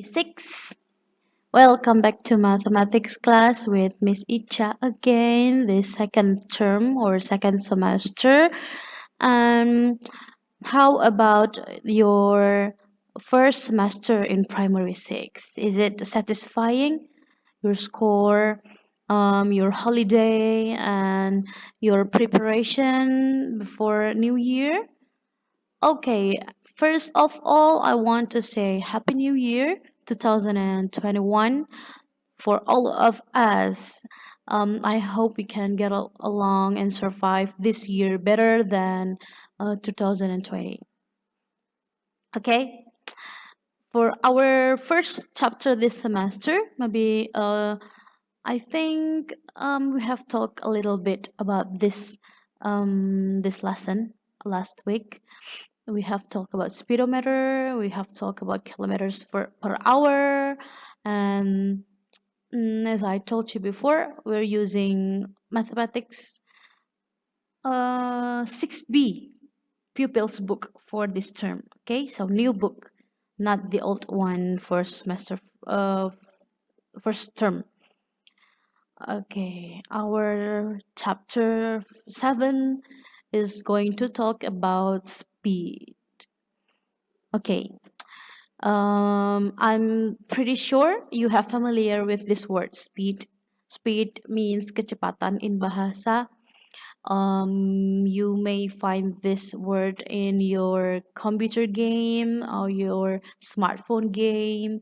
2026. Welcome back to mathematics class with Miss Icha again, the second term or second semester. Um, how about your first semester in primary six? Is it satisfying? Your score, your holiday, and your preparation before New Year? Okay, first of all, I want to say Happy New Year 2021 for all of us. I hope we can get along and survive this year better than 2020. Okay, for our first chapter this semester, maybe I think we have talked a little bit about this lesson last week. We have talked about speedometer, we have talked about kilometers per hour, and as I told you before, we're using mathematics 6B pupils book for this term. Okay, so new book, not the old one for semester first term. Okay, our chapter 7 is going to talk about speed. Okay, I'm pretty sure you have familiar with this word speed. Speed means kecepatan in bahasa. You may find this word in your computer game or your smartphone game.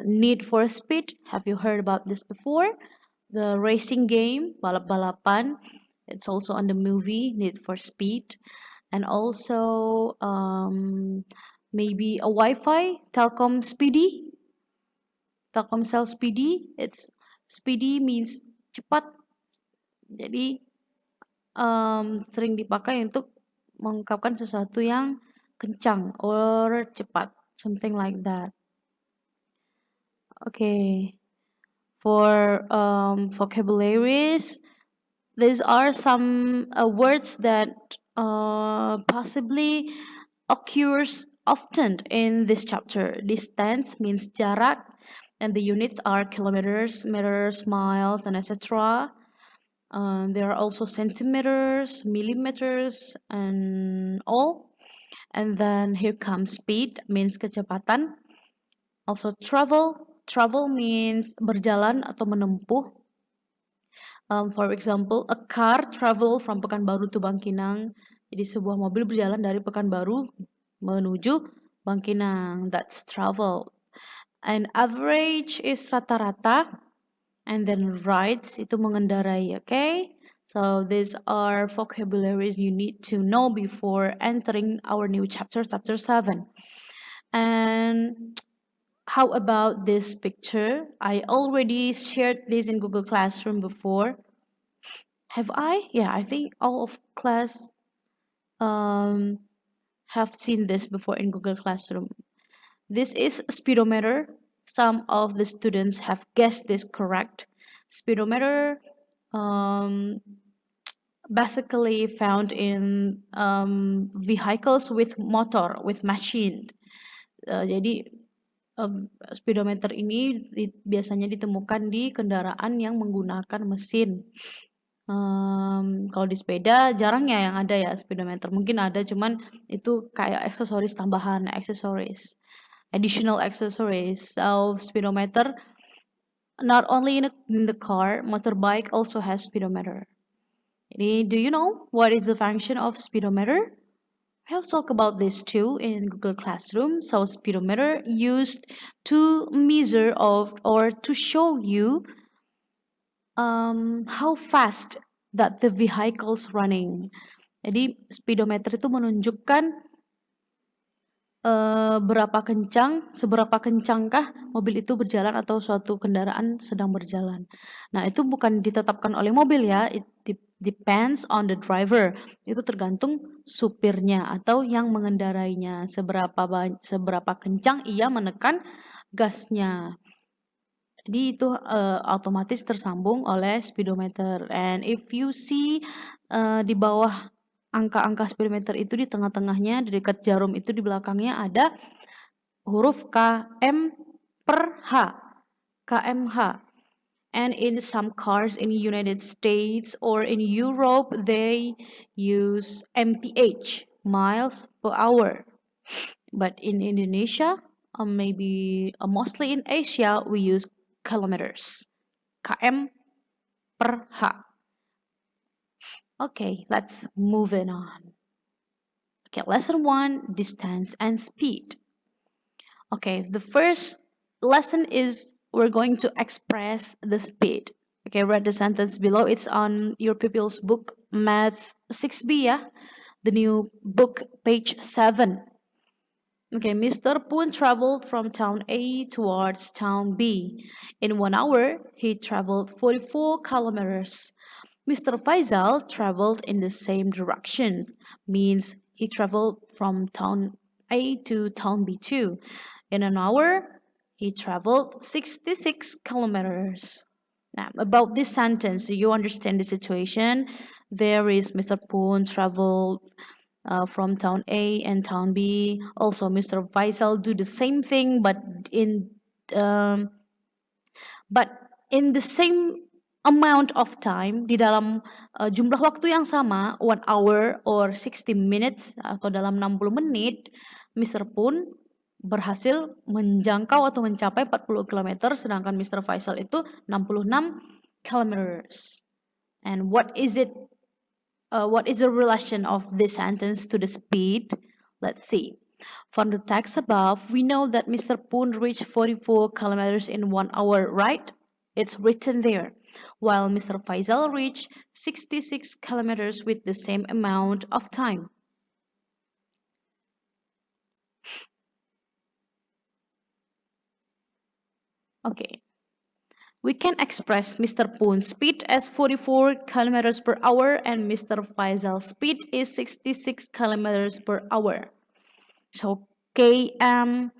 Need for Speed. Have you heard about this before? The racing game, balap-balapan. It's also on the movie Need for Speed, and also maybe a Wi-Fi, Telkomsel Speedy. It's speedy means cepat, jadi sering dipakai untuk mengungkapkan sesuatu yang kencang or cepat, something like that. Okay, for vocabularies, these are some words that possibly occurs often in this chapter. Distance means jarak, and the units are kilometers, meters, miles, and etc. There are also centimeters, millimeters, and all. And then here comes speed, means kecepatan. Also travel means berjalan atau menempuh. For example, a car travel from Pekanbaru to Bangkinang. Jadi sebuah mobil berjalan dari Pekanbaru menuju Bangkinang. That's travel. And average is rata-rata. And then rides itu mengendarai, okay? So these are vocabularies you need to know before entering our new chapter 7. And how about this picture? I already shared this in Google Classroom before. Have I? Yeah, I think all of class um, have seen this before in Google Classroom. This is a speedometer. Some of the students have guessed this correct. Speedometer um, basically found in vehicles with motor, with machine. Jadi speedometer ini biasanya ditemukan di kendaraan yang menggunakan mesin. Kalau di sepeda jarang ya yang ada ya speedometer. Mungkin ada, cuman itu kayak aksesoris tambahan, additional accessories. So speedometer not only in the car, motorbike also has speedometer. Do you know what is the function of speedometer? We have talked about this too in Google Classroom. So speedometer used to measure of or to show you how fast that the vehicle's running. Jadi speedometer itu menunjukkan seberapa kencangkah mobil itu berjalan atau suatu kendaraan sedang berjalan. Nah, itu bukan ditetapkan oleh mobil ya, it depends on the driver. Itu tergantung supirnya atau yang mengendarainya, seberapa kencang ia menekan gasnya. Jadi itu otomatis tersambung oleh speedometer. And if you see di bawah angka-angka speedometer itu di tengah-tengahnya, di dekat jarum itu di belakangnya ada huruf KM per H, kmh. And in some cars in United States or in Europe, they use mph, miles per hour. But in Indonesia, maybe mostly in Asia, we use kilometers, km per H. Okay, let's move it on. Okay, lesson 1, distance and speed. Okay, the first lesson is we're going to express the speed. Okay, read the sentence below. It's on your pupil's book, Math 6B, yeah? The new book, page 7. Okay, Mr. Poon traveled from town A towards town B. In 1 hour, he traveled 44 kilometers. Mr. Faisal traveled in the same direction, means he traveled from town A to town B too. In an hour, he traveled 66 kilometers. Now, about this sentence, do you understand the situation? There is Mr. Poon traveled from town A and town B. Also, Mr. Faisal do the same thing, in um, but in the same amount of time, di dalam jumlah waktu yang sama, 1 hour or 60 minutes atau dalam 60 menit, Mr. Poon berhasil menjangkau atau mencapai 40 kilometer, sedangkan Mr. Faisal itu 66 kilometers. And what is the relation of this sentence to the speed? Let's see. From the text above, we know that Mr. Poon reached 44 kilometers in 1 hour, right? It's written there. While Mr. Faisal reached 66 kilometers with the same amount of time. Okay. We can express Mr. Poon's speed as 44 kilometers per hour and Mr. Faisal's speed is 66 kilometers per hour. So km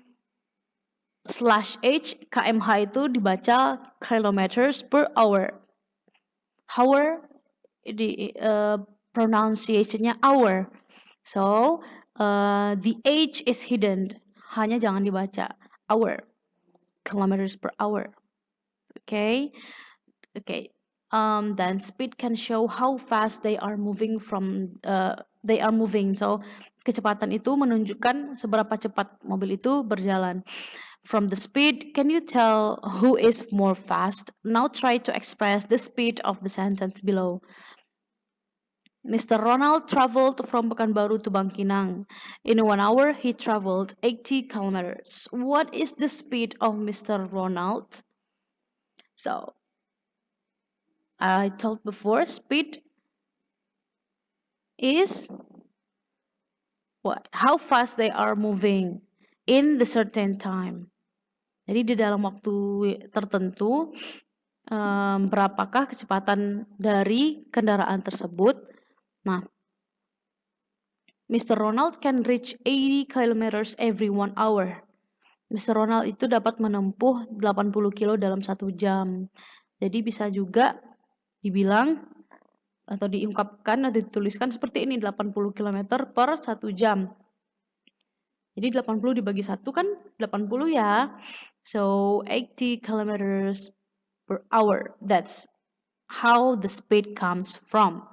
slash h, kmh itu dibaca kilometers per hour. Hour, di pronunciationnya hour. So the h is hidden, hanya jangan dibaca hour, kilometers per hour. Okay. Then speed can show how fast they are moving So kecepatan itu menunjukkan seberapa cepat mobil itu berjalan. From the speed, can you tell who is more fast? Now try to express the speed of the sentence below. Mr. Ronald traveled from Pekanbaru to Bangkinang. In 1 hour, he traveled 80 kilometers. What is the speed of Mr. Ronald? So, I told before, speed is what? How fast they are moving in the certain time. Jadi di dalam waktu tertentu, berapakah kecepatan dari kendaraan tersebut? Nah, Mr. Ronald can reach 80 kilometers every 1 hour. Mr. Ronald itu dapat menempuh 80 kilo dalam 1 jam. Jadi bisa juga dibilang atau diungkapkan atau dituliskan seperti ini, 80 km per 1 jam. Jadi 80 dibagi 1 kan 80 ya. So 80 kilometers per hour. That's how the speed comes from.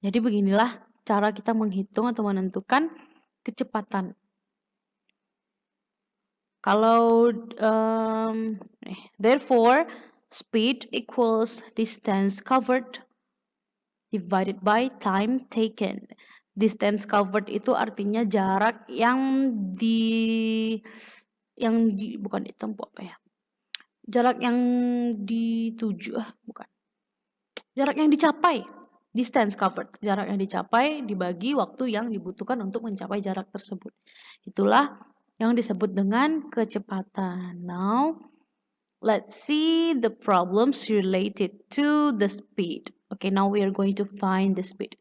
Jadi beginilah cara kita menghitung atau menentukan kecepatan. Kalau therefore speed equals distance covered divided by time taken. Distance covered itu artinya jarak yang bukan ditempuh apa ya? Jarak yang dituju, bukan. Jarak yang dicapai. Distance covered, jarak yang dicapai dibagi waktu yang dibutuhkan untuk mencapai jarak tersebut. Itulah yang disebut dengan kecepatan. Now, let's see the problems related to the speed. Okay, now we are going to find the speed.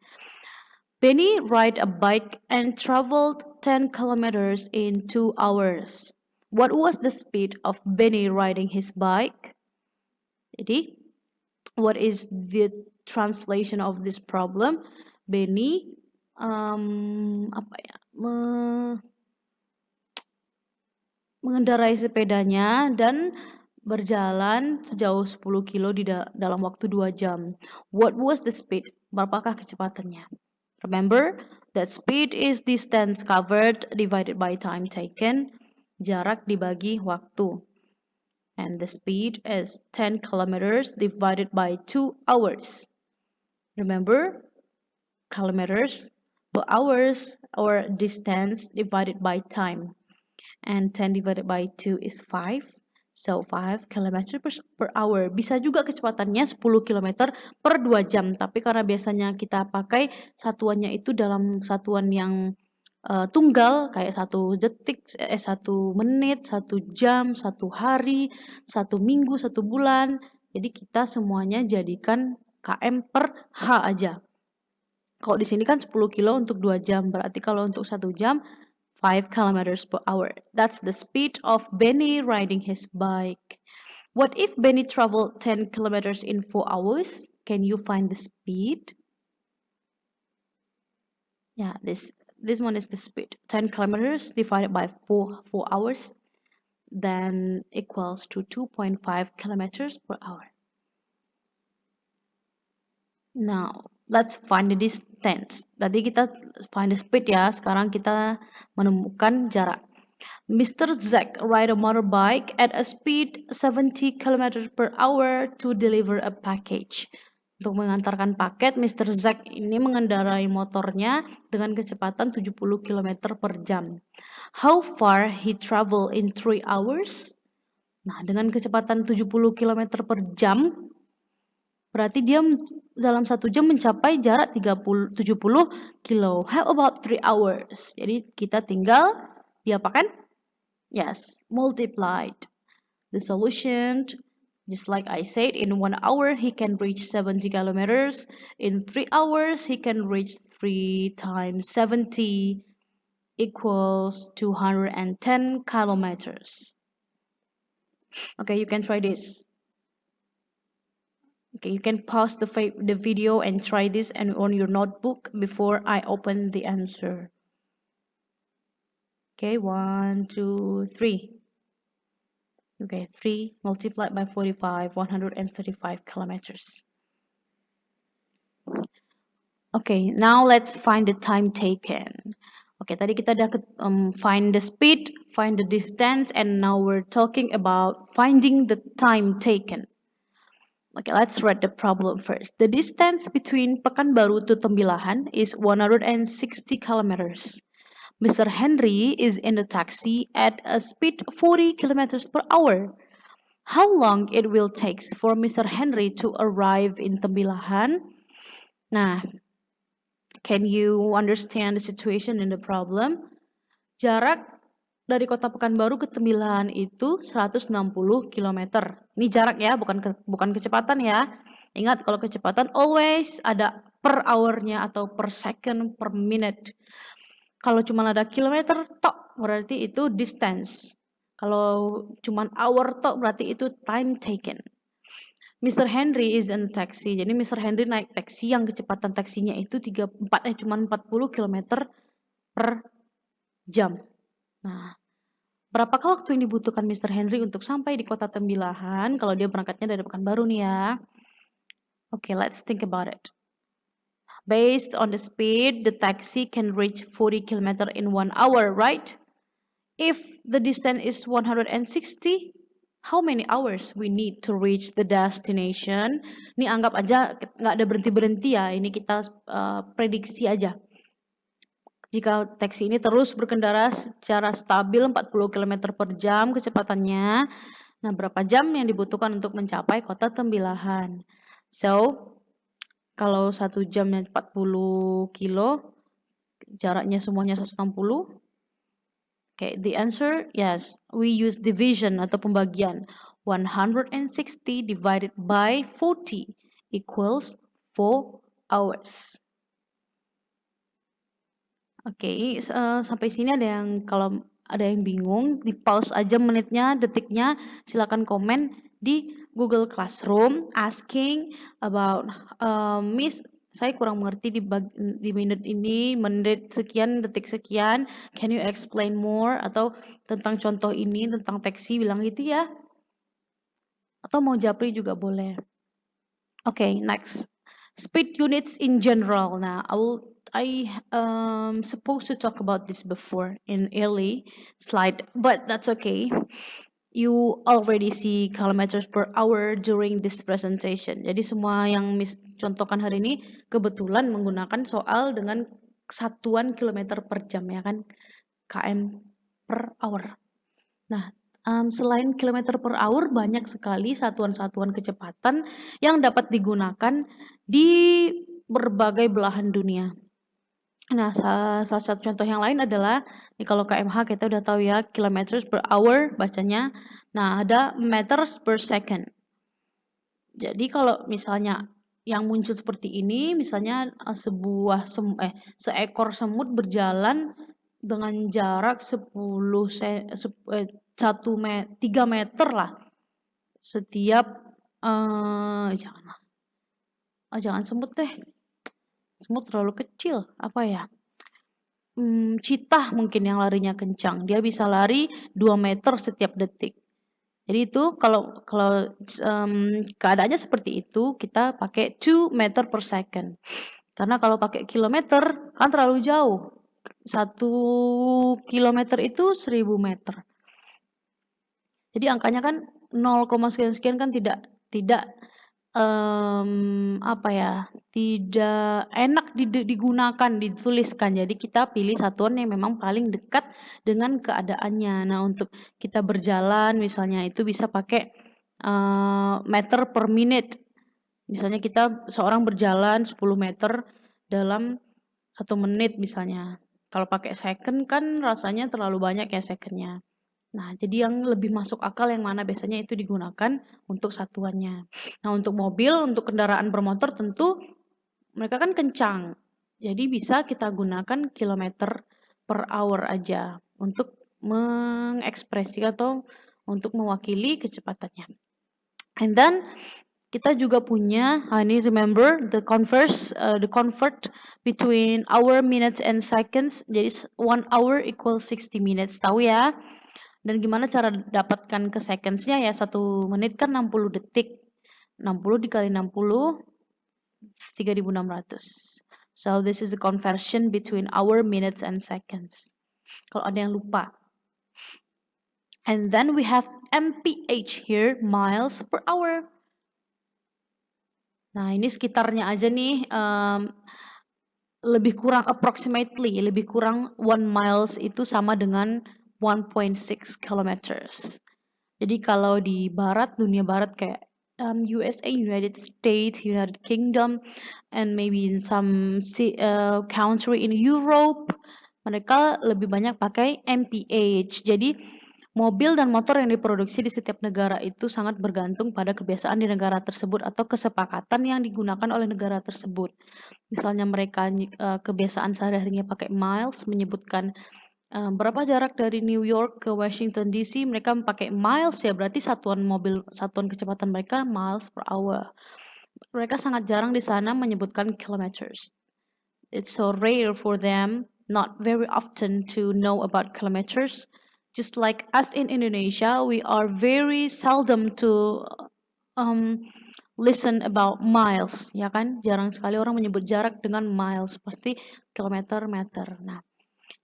Benny ride a bike and traveled 10 kilometers in 2 hours. What was the speed of Benny riding his bike? Jadi, what is the translation of this problem? Benny mengendarai sepedanya dan berjalan sejauh 10 kilo dalam waktu 2 jam. What was the speed? Berapakah kecepatannya? Remember, that speed is distance covered divided by time taken. Jarak dibagi waktu. And the speed is 10 kilometers divided by 2 hours. Remember, kilometers per hours or distance divided by time. And 10 divided by 2 is 5. So 5 km per hour. Bisa juga kecepatannya 10 km per 2 jam. Tapi karena biasanya kita pakai satuannya itu dalam satuan yang tunggal, kayak 1 detik, 1 menit, 1 jam, 1 hari, 1 minggu, 1 bulan. Jadi kita semuanya jadikan km per H aja. Kalau di sini kan 10 kilo untuk 2 jam, berarti kalau untuk 1 jam 5 kilometers per hour. That's the speed of Benny riding his bike. What if Benny traveled 10 kilometers in 4 hours? Can you find the speed? Yeah, this one is the speed. 10 kilometers divided by 4 hours then equals to 2.5 kilometers per hour. Now, let's find the distance. Tadi kita find the speed ya, sekarang kita menemukan jarak. Mr. Zack ride a motorbike at a speed 70 km per hour to deliver a package. Untuk mengantarkan paket, Mr. Zack ini mengendarai motornya dengan kecepatan 70 km per jam. How far he travel in 3 hours? Nah, dengan kecepatan 70 km per jam, berarti dia dalam 1 jam mencapai jarak 70 kilo. How about 3 hours? Jadi kita tinggal diapakan? Yes, multiplied. The solution, just like I said, in 1 hour he can reach 70 kilometers. In 3 hours he can reach 3 times 70 equals 210 kilometers. Okay, you can try this. Okay, you can pause the video and try this and on your notebook before I open the answer. Okay, 1, 2, 3. Okay, 3 multiplied by 45, 135 kilometers. Okay, now let's find the time taken. Okay, tadi kita udah find the speed, find the distance, and now we're talking about finding the time taken. Okay, let's read the problem first. The distance between Pekanbaru to Tembilahan is 160 kilometers. Mr. Henry is in the taxi at a speed 40 kilometers per hour. How long it will take for Mr. Henry to arrive in Tembilahan? Nah, can you understand the situation in the problem? Jarak dari kota Pekanbaru ke Tembilahan itu 160 km. Ini jarak ya, bukan kecepatan ya. Ingat kalau kecepatan always ada per hour-nya atau per second, per minute. Kalau cuma ada kilometer tok berarti itu distance. Kalau cuma hour tok berarti itu time taken. Mr. Henry is in a taxi. Jadi Mr. Henry naik taksi yang kecepatan taksinya itu cuma 40 km per jam. Nah, berapakah waktu yang dibutuhkan Mr. Henry untuk sampai di kota Tembilahan kalau dia berangkatnya dari Pekanbaru nih ya? Okay, let's think about it. Based on the speed, the taxi can reach 40 km in 1 hour, right? If the distance is 160, how many hours we need to reach the destination? Ini anggap aja nggak ada berhenti-berhenti ya, ini kita prediksi aja. Jika taksi ini terus berkendara secara stabil 40 km per jam kecepatannya, nah berapa jam yang dibutuhkan untuk mencapai kota Tembilahan? So, kalau 1 jamnya 40 kilo, jaraknya semuanya 160. Okay, the answer, yes, we use division atau pembagian. 160 divided by 40 equals 4 hours. Oke, sampai sini kalau ada yang bingung, di pause aja menitnya, detiknya, silakan komen di Google Classroom asking about Miss Saya kurang mengerti di menit sekian, detik sekian. Can you explain more? Atau tentang contoh ini, tentang taksi, bilang gitu ya. Atau mau japri juga boleh. Okay, next. Speed units in general. Now, I supposed to talk about this before in early slide, but that's okay. You already see kilometers per hour during this presentation. Jadi semua yang Miss contohkan hari ini kebetulan menggunakan soal dengan satuan kilometer per jam ya kan, km per hour. Nah, selain kilometer per hour banyak sekali satuan-satuan kecepatan yang dapat digunakan di berbagai belahan dunia. Nah, salah satu contoh yang lain adalah nih kalau KMH kita udah tahu ya kilometers per hour bacanya. Nah, ada meters per second. Jadi kalau misalnya yang muncul seperti ini, misalnya seekor semut berjalan dengan jarak 3 meter lah setiap jangan semut deh. Semut terlalu kecil, apa ya? Cheetah mungkin yang larinya kencang. Dia bisa lari 2 meter setiap detik. Jadi itu kalau keadaannya seperti itu, kita pakai 2 meter per second. Karena kalau pakai kilometer kan terlalu jauh. 1 kilometer itu 1000 meter. Jadi angkanya kan 0, sekian-sekian kan tidak tidak enak digunakan, dituliskan. Jadi kita pilih satuan yang memang paling dekat dengan keadaannya. Nah, untuk kita berjalan misalnya itu bisa pakai meter per menit. Misalnya kita seorang berjalan 10 meter dalam 1 menit misalnya. Kalau pakai second kan rasanya terlalu banyak ya secondnya. Nah, jadi yang lebih masuk akal yang mana biasanya itu digunakan untuk satuannya. Nah, untuk mobil, untuk kendaraan bermotor tentu mereka kan kencang. Jadi bisa kita gunakan kilometer per hour aja untuk mengekspresi atau untuk mewakili kecepatannya. And then kita juga punya, ini remember the convert between hour, minutes, and seconds. Jadi 1 hour equals 60 minutes. Tahu ya? Dan gimana cara dapatkan ke seconds-nya ya, 1 menit kan 60 detik. 60 dikali 60, 3.600. So this is the conversion between hour, minutes, and seconds. Kalau ada yang lupa. And then we have mph here, miles per hour. Nah, ini sekitarnya aja nih, lebih kurang approximately, lebih kurang 1 miles itu sama dengan 1.6 kilometers. Jadi kalau di barat, dunia barat kayak USA, United States, United Kingdom, and maybe in some country in Europe, mereka lebih banyak pakai mph. Jadi mobil dan motor yang diproduksi di setiap negara itu sangat bergantung pada kebiasaan di negara tersebut atau kesepakatan yang digunakan oleh negara tersebut. Misalnya mereka kebiasaan sehari-harinya pakai miles, menyebutkan berapa jarak dari New York ke Washington DC, mereka pakai miles ya, berarti satuan kecepatan mereka miles per hour. Mereka sangat jarang di sana menyebutkan kilometers. It's so rare for them, not very often to know about kilometers. Just like us in Indonesia, we are very seldom to listen about miles, ya kan? Jarang sekali orang menyebut jarak dengan miles, pasti kilometer, meter. Nah,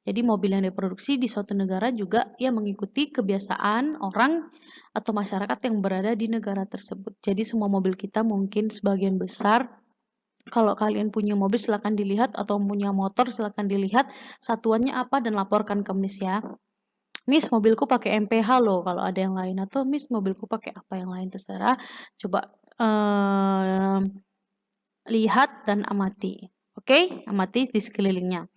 jadi mobil yang diproduksi di suatu negara juga ya mengikuti kebiasaan orang atau masyarakat yang berada di negara tersebut. Jadi semua mobil kita mungkin sebagian besar, kalau kalian punya mobil silakan dilihat, atau punya motor silakan dilihat satuannya apa dan laporkan ke Miss ya. Miss, mobilku pakai MPH loh kalau ada yang lain, atau Miss, mobilku pakai apa yang lain, terserah. Coba lihat dan amati. Oke, amati di sekelilingnya.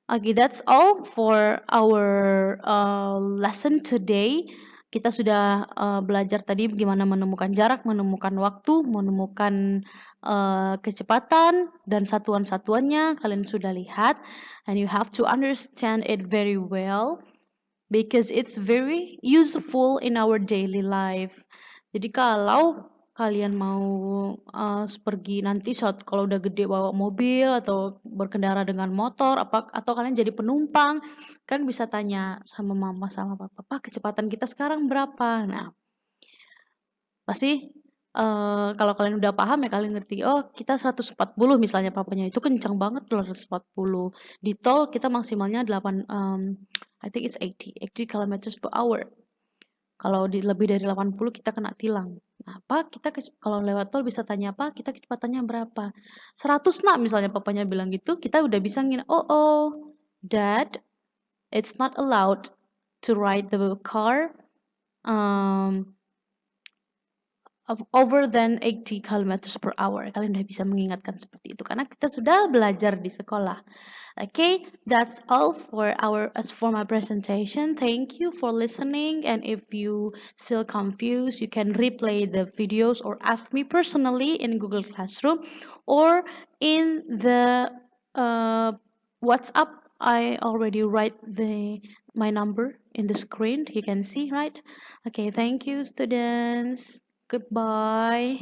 Okay, that's all for our lesson today. Kita sudah belajar tadi bagaimana menemukan jarak, menemukan waktu, menemukan kecepatan dan satuan-satuannya. Kalian sudah lihat, and you have to understand it very well because it's very useful in our daily life. Jadi kalau kalian mau pergi nanti saat kalau udah gede bawa mobil atau berkendara dengan motor atau kalian jadi penumpang, kan bisa tanya sama mama sama papa, "Pak, kecepatan kita sekarang berapa?" Nah, pasti kalau kalian udah paham ya kalian ngerti, oh kita 140 misalnya papanya, itu kencang banget loh 140. Di tol kita maksimalnya 8, I think it's 80 kilometers per hour. Kalau lebih dari 80 kita kena tilang. Nah, Pak, kita kalau lewat tol bisa tanya, Pak, kita kecepatannya berapa? 100 nak misalnya papanya bilang gitu, kita udah bisa oh, Dad, it's not allowed to ride the car um, over than 80 kilometers per hour. Kalian udah bisa mengingatkan seperti itu karena kita sudah belajar di sekolah. Okay, that's all for my presentation. Thank you for listening. And if you still confused, you can replay the videos or ask me personally in Google Classroom or in the WhatsApp. I already write my number in the screen. You can see, right? Okay, thank you, students. Goodbye.